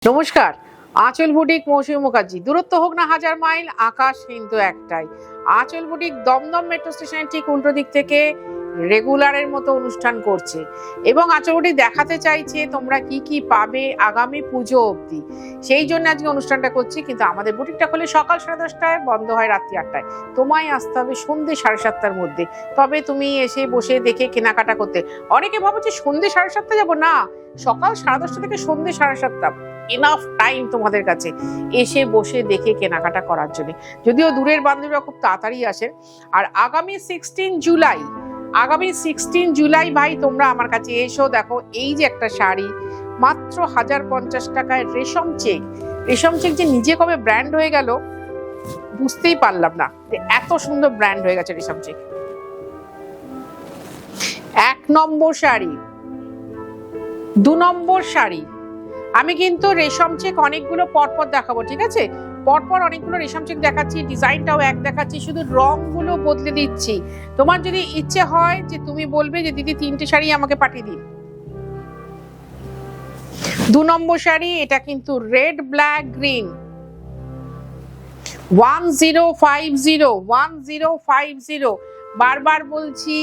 নমস্কার। আঁচল বুটিক মৌসুমী মুখার্জি। দূরত্ব হোক না 1000 মাইল, আকাশ কিন্তু একটাই। আঁচল বুটিক দমদম মেট্রো স্টেশনের ঠিক উল্টো দিক থেকে রেগুলারের মতো অনুষ্ঠান করছে এবং আঁচল বুটিক দেখাতে চাইছে তোমরা কি কি পাবে আগামী পুজো অবধি। সেই জন্য আজকে অনুষ্ঠানটা করছি। কিন্তু আমাদের বুটিকটা খোলে সকাল 10:30টায়, বন্ধ হয় রাত্রি 8টায়। তোমায় আসতে হবে সন্ধ্যে 7:30টার মধ্যে, তবে তুমি এসে বসে দেখে কেনাকাটা করতে। অনেকে ভাবো যে সন্ধ্যে 7:30 যাবো, না, সকাল 10:30 থেকে সন্ধ্যে 7:30 এনাফ টাইম তোমাদের কাছে এসে বসে দেখে কেনাকাটা করার জন্য। যদিও দূরের বান্ধবীরা খুব তাড়াতাড়ি আসেন। আর আগামী 16 জুলাই ভাই তোমরা আমার কাছে এসো। দেখো এই যে একটা শাড়ি মাত্র 1050 টাকায়, রেশম চেক যে নিজে কবে ব্র্যান্ড হয়ে গেল বুঝতেই পারলাম না, এত সুন্দর ব্র্যান্ড হয়ে গেছে রেশম চেক। 1 নম্বর শাড়ি, 2 নম্বর শাড়ি। আমি কিন্তু রেশম চেক অনেকগুলো পরপর দেখাবো, ঠিক আছে? পরপর অনেকগুলো রেশম চেক দেখাচ্ছি, ডিজাইনটাও এক দেখাচ্ছি, শুধু রংগুলো বদলে দিচ্ছি। তোমার যদি ইচ্ছে হয় যে তুমি বলবে যে দিদি 3টে শাড়ি আমাকে পাঠিয়ে দিন। 2 নম্বর শাড়ি, এটা কিন্তু রেড ব্ল্যাক গ্রিন, 1050। বারবার বলছি,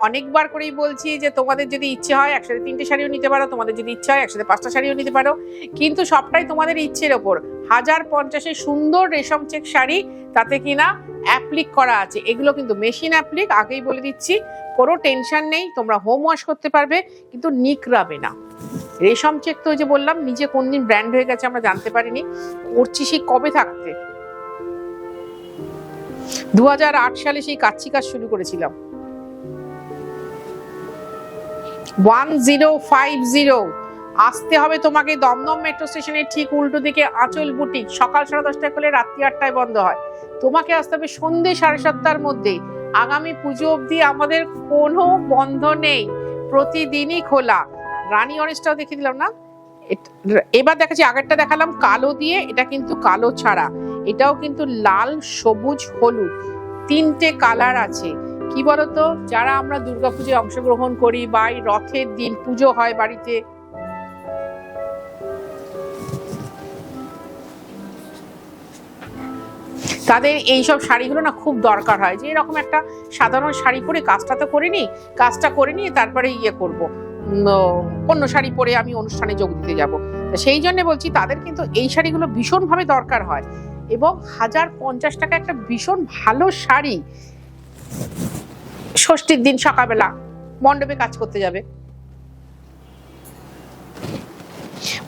অনেকবার করেই বলছি যে তোমাদের যদি ইচ্ছে হয় একসাথে 3টে শাড়িও নিতে পারো, তোমাদের যদি ইচ্ছে হয় একসাথে 5টা শাড়িও নিতে পারো, কিন্তু সবটাই তোমাদের ইচ্ছের ওপর। 1050 সুন্দর রেশম চেক শাড়ি, তাতে কিনা অ্যাপ্লিক করা আছে। এগুলো কিন্তু মেশিন অ্যাপ্লিক, আগেই বলে দিচ্ছি, কোনো টেনশন নেই, তোমরা হোম ওয়াশ করতে পারবে, কিন্তু নিকড়াবে না। রেশম চেক তো ওই যে বললাম নিজে কোন দিন ব্র্যান্ড হয়ে গেছে আমরা জানতে পারিনি, করছি সেই কবে থাকতে। 2008 সালে সেই কাচ্চি কাজ শুরু করেছিলাম। 1050 আসতে হবে তোমাকে দমদম মেট্রো স্টেশনের ঠিক উল্টো দিকে আঁচল বুটিক। সকাল 10:30টায় খোলে, রাত্রি 8টায় বন্ধ হয়। তোমাকে আসতে হবে সন্ধ্যে 7:30টার মধ্যে। আগামী পুজো অবধি আমাদের কোনো বন্ধ নেই, প্রতিদিনই খোলা। রানী অরেঞ্জটাও দেখিয়ে দিলাম না, এবার দেখাচ্ছি। আগেরটা দেখালাম কালো দিয়ে, এটা কিন্তু কালো ছাড়া, এটাও কিন্তু লাল, সবুজ, হলুদ, 3টে কালার আছে। কি বলতো, যারা আমরা দুর্গাপূজায় অংশগ্রহণ করি বা রথের দিন পুজো হয় বাড়িতে, তাদের এইসব শাড়িগুলো না খুব দরকার হয়। যে এরকম একটা সাধারণ শাড়ি পরে কাজটা করে নিয়ে তারপরে করব, অন্য শাড়ি পরে আমি অনুষ্ঠানে যোগ দিতে যাব। সেই জন্য বলছি তাদের কিন্তু এই শাড়িগুলো ভীষণভাবে দরকার হয়। এবং 1050 টাকা একটা ভীষণ ভালো শাড়ি। ষষ্ঠীর দিন সকালবেলা মণ্ডপে কাজ করতে যাবে,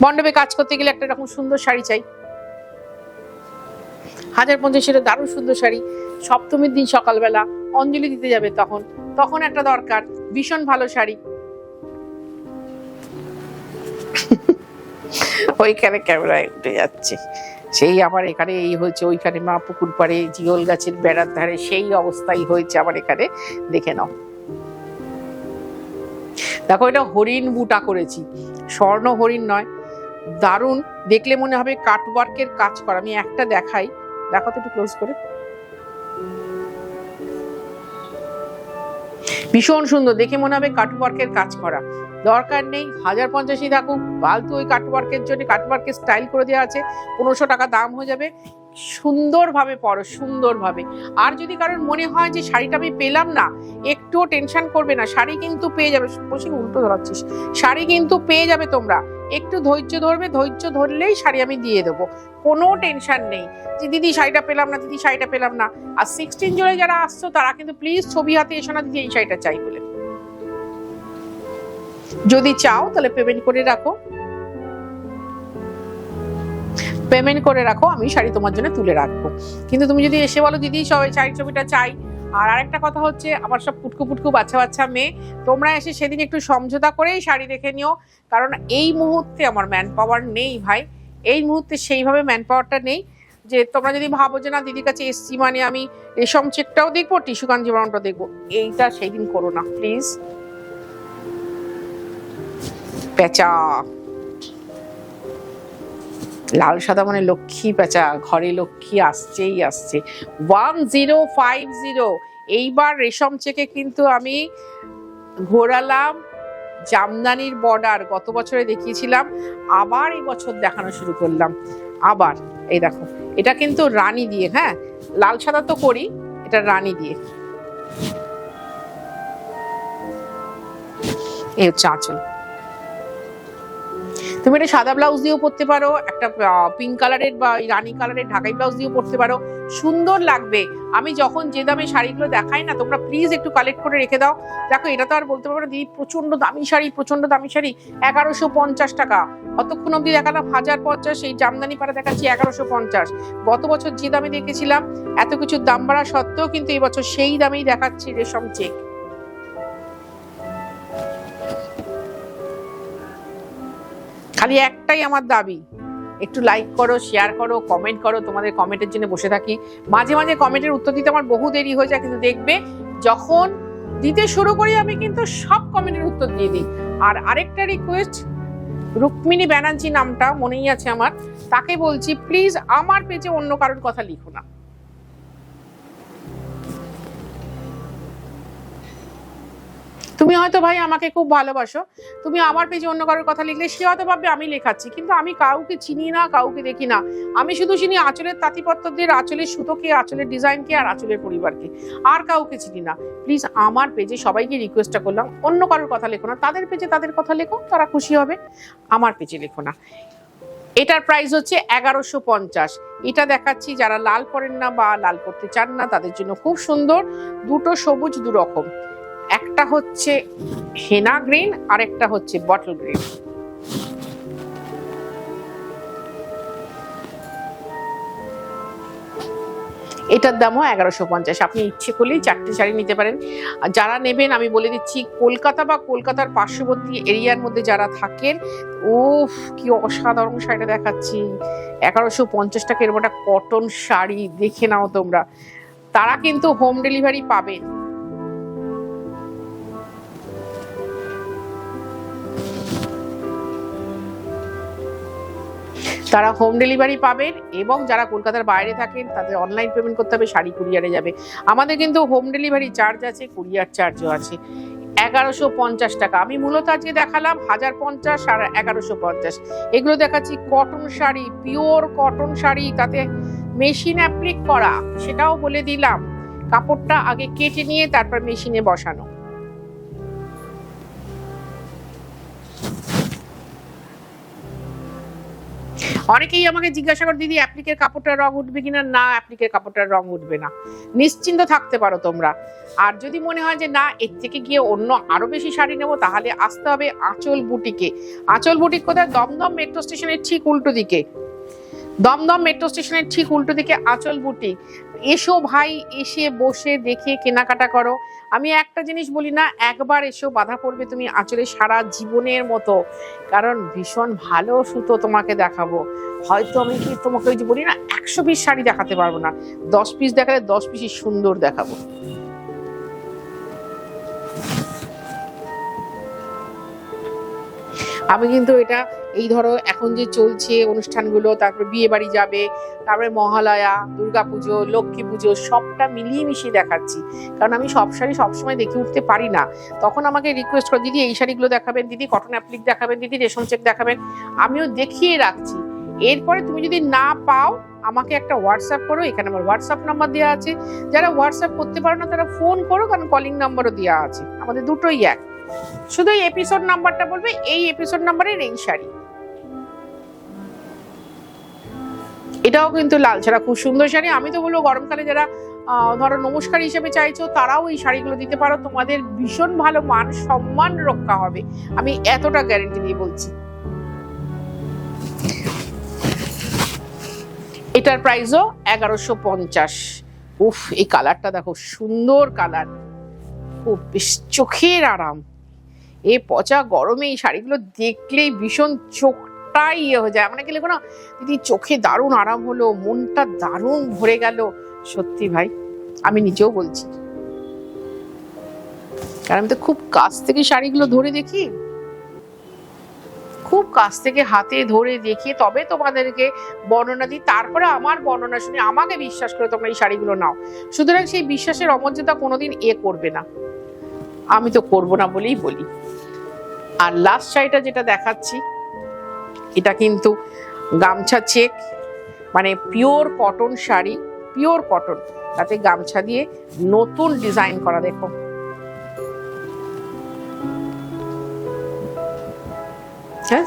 মণ্ডপে কাজ করতে গেলে একটা এরকম সুন্দর শাড়ি চাই। 1050 দারুণ সুন্দর শাড়ি। সপ্তমীর দিন সকালবেলা অঞ্জলি দিতে যাবে, তখন একটা দরকার ভীষণ ভালো শাড়ি। ওইখানে ক্যামেরায় উঠে যাচ্ছে, সেই আমার এখানে এই হয়েছে, ওইখানে মা পুকুর পাড়ে জিওল গাছের বেড়ার ধারে সেই অবস্থাই হয়েছে আমার এখানে, দেখে নাও। দেখো এটা হরিণ বুটা করেছি, স্বর্ণ হরিণ নয়, দারুণ। দেখলে মনে হবে কাটওয়ার্কের কাজ করা। আমি একটা দেখাই, দেখো তো একটু ক্লোজ করে, ভীষণ সুন্দর, দেখে মনে হবে কাটওয়ার্কের কাজ করা। দরকার নেই 1050 থাকুক, ফালতু ওই কাটওয়ার্কের জন্য কাটওয়ার্কের স্টাইল করে দেওয়া আছে, 1500 টাকা দাম হয়ে যাবে। সুন্দরভাবে পরো, সুন্দরভাবে। আর যদি কারণ মনে হয় যে শাড়িটা আমি পেলাম না, একটুও টেনশন করবে না, শাড়ি কিন্তু পেয়ে যাবে। উল্টো ধরাচ্ছিস, শাড়ি কিন্তু পেয়ে যাবে তোমরা। একটু ধৈর্য ধরবে, ধৈর্য ধরলেই শাড়ি আমি দিয়ে দেবো, কোনো টেনশন নেই যে দিদি শাড়িটা পেলাম না, দিদি শাড়িটা পেলাম না। আর 16 জুলাই যারা আসছো তারা কিন্তু প্লিজ ছবি হাতে এসো না দিদি এই শাড়িটা চাই বলে। যদি চাও তাহলে পেমেন্ট করে রাখো, আমি শাড়ি তোমার জন্য তুলে রাখবো। কিন্তু তুমি যদি এসে বলো দিদি সবাই শাড়ির ছবিটা চাই। আর আরেকটা কথা হচ্ছে, আমার সব পুটকু বাচ্চা মেয়ে, তোমরা এসে সেদিন একটু সমঝোতা করেই শাড়ি দেখে নিও, কারণ এই মুহূর্তে আমার ম্যান পাওয়ার নেই ভাই। এই মুহূর্তে সেইভাবে ম্যান পাওয়ারটা নেই যে তোমরা যদি ভাবো যে না দিদির কাছে এসছি মানে আমি রেশম চেকটাও দেখবো, টিস্যু কাঞ্জিবরণটাও দেখবো, এইটা সেই দিন করো না প্লিজ। পেঁচা, লাল সাদা মানে লক্ষ্মী পেঁচা, ঘরে লক্ষ্মী আসছেই আসছে। 1050। এইবার রেশম চেকে কিন্তু আমি ঘোরালাম জামদানির বর্ডার গত বছরে দেখিয়েছিলাম, আবার এই বছর দেখানো শুরু করলাম। আবার এই দেখো, এটা কিন্তু রানী দিয়ে, হ্যাঁ লাল সাদা তো করি, এটা রানী দিয়ে। এই হচ্ছে আঁচল। তুমি এটা সাদা ব্লাউজ দিয়েও পরতে পারো, একটা পিঙ্ক কালারের বা রানী কালারের ঢাকাই ব্লাউজ দিয়েও পরতে পারো, সুন্দর লাগবে। আমি যখন যে দামে শাড়িগুলো দেখাই না, তোমরা প্লিজ একটু কালেক্ট করে রেখে দাও। দেখো এটা তো আর বলতে পারবো না দিদি প্রচন্ড দামি শাড়ি, প্রচন্ড দামি শাড়ি, 1150 টাকা। অতক্ষণ অব্দি দেখালাম 1050, এই জামদানি পাড়া দেখাচ্ছি 1150। গত বছর যে দামে দেখেছিলাম, এত কিছু দাম বাড়া সত্ত্বেও কিন্তু এই বছর সেই দামেই দেখাচ্ছি রেশম চেক। খালি একটাই আমার দাবি, একটু লাইক করো, শেয়ার করো, কমেন্ট করো। তোমাদের কমেন্টের জন্য বসে থাকি, মাঝে মাঝে কমেন্টের উত্তর দিতে আমার বহু দেরি হয়ে যায়, কিন্তু দেখবে যখন দিতে শুরু করি আমি কিন্তু সব কমেন্টের উত্তর দিয়ে দিই। আর আরেকটা রিকোয়েস্ট, রুক্মিণী ব্যানার্জি নামটা মনেই আছে আমার, তাকে বলছি প্লিজ আমার পেজে অন্য কারোর কথা লিখো না। তুমি হয়তো ভাই আমাকে খুব ভালোবাসো, তুমি আমার পেজে অন্য কারোর কথা লিখলে সে হয়তো ভাববে আমি লেখাচ্ছি, কিন্তু আমি কাউকে চিনি না, কাউকে দেখি না। আমি শুধু চিনি আঁচলের তাঁতিপত্রদের, আঁচলের সুতোকে, আঁচলের ডিজাইনকে আর আঁচলের পরিবারকে, আর কাউকে চিনি না। প্লিজ আমার পেজে সবাইকে রিকোয়েস্টটা করলাম, অন্য কারোর কথা লেখো না, তাদের পেজে তাদের কথা লেখো, তারা খুশি হবে, আমার পেজে লেখো না। এটার প্রাইস হচ্ছে 1150। এটা দেখাচ্ছি যারা লাল পরেন না বা লাল পরতে চান না তাদের জন্য খুব সুন্দর, দুটো সবুজ দু রকম, একটা হচ্ছে হেনা গ্রিন আর একটা হচ্ছে বটল গ্রিন। এটার দামও 1150। আপনি ইচ্ছে করলেই 4টে শাড়ি নিতে পারেন। যারা নেবেন আমি বলে দিচ্ছি, কলকাতা বা কলকাতার পার্শ্ববর্তী এরিয়ার মধ্যে যারা থাকেন, উফ কি অসাধারণ শাড়িটা দেখাচ্ছি, 1150 টাকা। এরকম একটা কটন শাড়ি দেখে নাও তোমরা, তারা কিন্তু হোম ডেলিভারি পাবেন। তারা হোম ডেলিভারি পাবেন, এবং যারা কলকাতার বাইরে থাকেন তাদের অনলাইন পেমেন্ট করতে হবে, শাড়ি কুরিয়ারে যাবে। আমাদের কিন্তু হোম ডেলিভারি চার্জ আছে, কুরিয়ার চার্জও আছে। 1150 টাকা। আমি মূলত আজকে দেখালাম 1050 আর 1150। এগুলো দেখাচ্ছি cotton sari, pure cotton sari, তাতে মেশিন অ্যাপ্লিক করা, সেটাও বলে দিলাম। কাপড়টা আগে কেটে নিয়ে তারপর মেশিনে বসানো। অনেকেই আমাকে জিজ্ঞাসা করে দিদি অ্যাপ্লিকের কাপড়টার রং উঠবে কিনা। না, অ্যাপ্লিকের কাপড়টার রং উঠবে না, নিশ্চিন্ত থাকতে পারো তোমরা। আর যদি মনে হয় যে না এর থেকে গিয়ে অন্য আরো বেশি শাড়ি নেবো, তাহলে আসতে হবে আঁচল বুটিকে। আঁচল বুটিক কোথায়? দমদম মেট্রো স্টেশনের ঠিক উল্টো দিকে, দমদম মেট্রো স্টেশনের ঠিক উল্টো দিকে আঁচল বুটিক। এসো ভাই, এসে বসে দেখে কেনাকাটা করো। আমি একটা জিনিস বলি না, একবার এসো, বাধা পড়বে তুমি আঁচলে সারা জীবনের মতো, কারণ ভীষণ ভালো সুতো তোমাকে দেখাবো। হয়তো আমি কি তোমাকে ওই যে বলি না 100 পিস শাড়ি দেখাতে পারবো না, 10 পিস দেখালে 10 পিসই সুন্দর দেখাবো। আমি কিন্তু এটা এই ধরো এখন যে চলছে অনুষ্ঠানগুলো, তারপরে বিয়ে বাড়ি যাবে, তারপরে মহালয়া, দুর্গাপুজো, লক্ষ্মী পুজো, সবটা মিলিয়ে মিশিয়ে দেখাচ্ছি। কারণ আমি সব শাড়ি সবসময় দেখে উঠতে পারি না, তখন আমাকে রিকোয়েস্ট করে দিদি এই শাড়িগুলো দেখাবেন, দিদি কটন অ্যাপ্লিক দেখাবেন, দিদি রেশম চেক দেখাবেন, আমিও দেখিয়ে রাখছি। এরপরে তুমি যদি না পাও আমাকে একটা হোয়াটসঅ্যাপ করো, এখানে আমার হোয়াটসঅ্যাপ নাম্বার দেওয়া আছে। যারা হোয়াটসঅ্যাপ করতে পারো না তারা ফোন করো, কারণ কলিং নাম্বারও দেওয়া আছে, আমাদের দুটোই এক। শুধু এই এপিসোড নাম্বারটা বলবে, এই এপিসোড নাম্বারের এই শাড়ি। এটাও কিন্তু লাল ছাড়া খুব সুন্দর শাড়ি। আমি তো বলবো গরমকালে যারা ধরো নমস্কার হিসেবে চাইছো তারাও এই শাড়িগুলো দিতে পারো, তোমাদের ভীষণ ভালো মান সম্মান রক্ষা হবে, আমি এতটা গ্যারেন্টি দিয়ে বলছি। এটার প্রাইসও 1150। উফ, এই কালারটা দেখো, সুন্দর কালার, খুব বেশ চোখের আরাম। এই পচা গরমে এই শাড়িগুলো দেখলেই ভীষণ চোখটাই ইয়ে হয়ে যায়। মানে কি লেখো না দিদি চোখে দারুণ আরাম হলো, মনটা দারুণ ভরে গেল। সত্যি ভাই, আমি নিজেও বলছি, কারণ আমি তো খুব কাছ থেকে শাড়িগুলো ধরে দেখি, খুব কাছ থেকে হাতে ধরে দেখি, তবে তোমাদেরকে বর্ণনা দিই, তারপরে আমার বর্ণনা শুনে আমাকে বিশ্বাস করে তোমরা এই শাড়িগুলো নাও। সুতরাং সেই বিশ্বাসের অমর্যাদা কোনোদিন করবে না, আমি তো করবো না বলেই বলি। আর লাস্ট শাড়িটা যেটা দেখাচ্ছি, এটা কিন্তু গামছা চেক, মানে pure cotton sari, pure cotton, তাতে গামছা দিয়ে নতুন ডিজাইন করা। দেখো হ্যাঁ,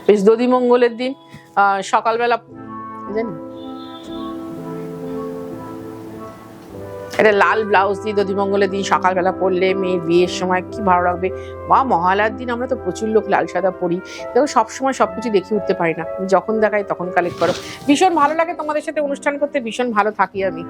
বেশ দধিমঙ্গলের দিন সকালবেলা জানি এটা লাল ব্লাউজ দিয়ে দধিমঙ্গলের দিন সকালবেলা পরলে মেয়ের বিয়ের সময় কি ভালো লাগবে। বা মহালয়ার দিন আমরা তো প্রচুর লোক লাল সাদা পরি, দেখো সবসময় সবকিছু দেখে উঠতে পারি না, যখন দেখাই তখন কালেক্ট করো। ভীষণ ভালো লাগে তোমাদের সাথে অনুষ্ঠান করতে, ভীষণ ভালো থাকি আমি।